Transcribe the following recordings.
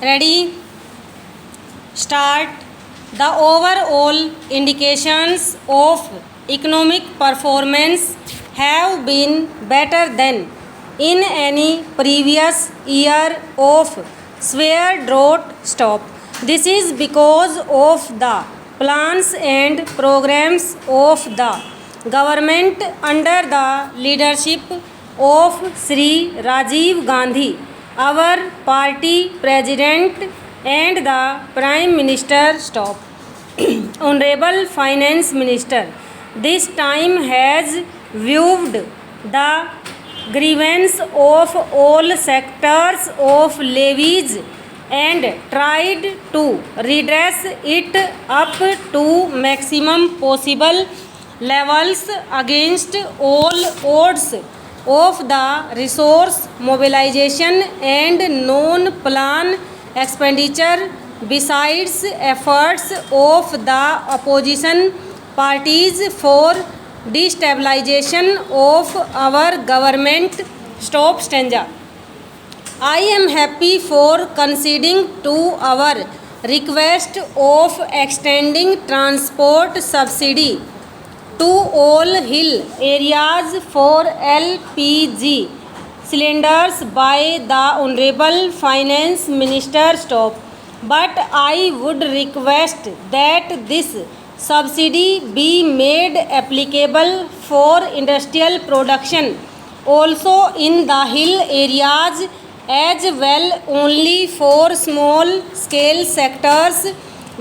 Ready? Start. The overall indications of economic performance have been better than in any previous year of severe drought. Stop. This is because of the plans and programs of the government under the leadership of Sri Rajiv Gandhi, our party president and the Prime Minister. Stop. Honorable Finance Minister, this time has viewed the grievance of all sectors of levies and tried to redress it up to maximum possible levels against all odds of the resource mobilization and non-plan expenditure. Besides efforts of the opposition parties for destabilization of our government. Stop stanza. I am happy for conceding to our request of extending transport subsidy to all hill areas for LPG cylinders by the Honorable Finance Minister. Stop. But I would request that this subsidy be made applicable for industrial production also in the hill areas as well, only for small scale sectors,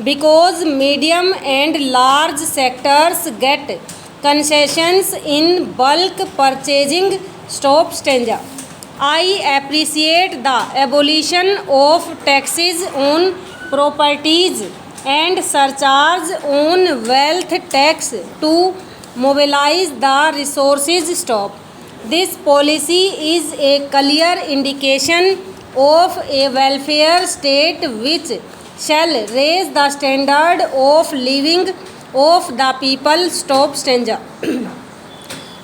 because medium and large sectors get concessions in bulk purchasing. Stop stanza. I appreciate the abolition of taxes on properties and surcharge on wealth tax to mobilize the resources. Stop. This policy is a clear indication of a welfare state which shall raise the standard of living of the people. Stop stanza.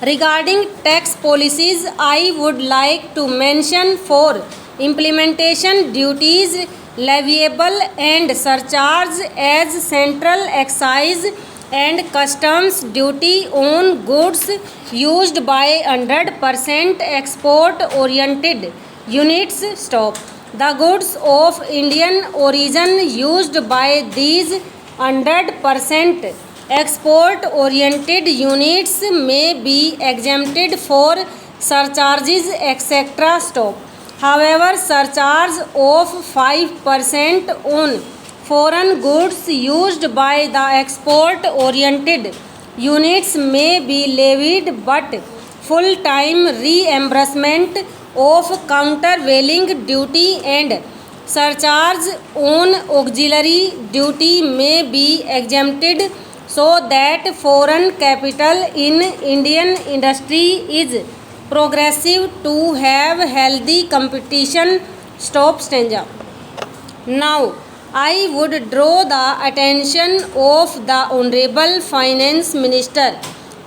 Regarding tax policies, I would like to mention for implementation duties leviable and surcharge as central excise and customs duty on goods used by 100% export oriented units. Stop. The goods of Indian origin used by these 100% export oriented units may be exempted for surcharges, etc. Stop. However, surcharge of 5% on foreign goods used by the export oriented units may be levied, but full time reimbursement of countervailing duty and surcharge on auxiliary duty may be exempted, so that foreign capital in Indian industry is progressive to have healthy competition. Stop stanza. Now, I would draw the attention of the Honorable Finance Minister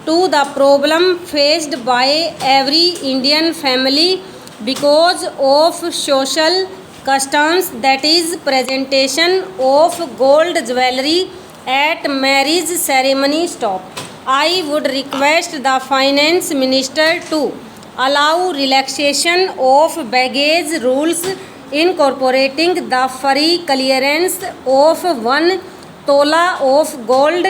to the problem faced by every Indian family because of social customs, that is presentation of gold jewelry at marriage ceremony. Stop. I would request the Finance Minister to allow relaxation of baggage rules incorporating the free clearance of 1 tola of gold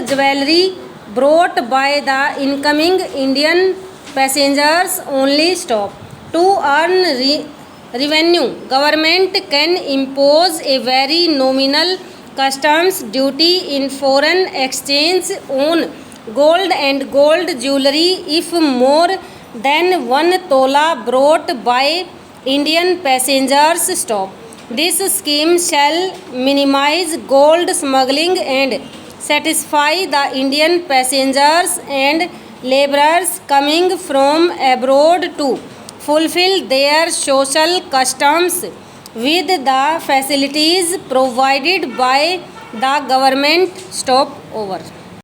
jewelry brought by the incoming Indian passengers only. Stop. To earn revenue, government can impose a very nominal customs duty in foreign exchange on gold and gold jewelry if more than 1 tola brought by Indian passengers. Stop. This scheme shall minimize gold smuggling and satisfy the Indian passengers and laborers coming from abroad to fulfill their social customs with the facilities provided by the government. Stop. Over.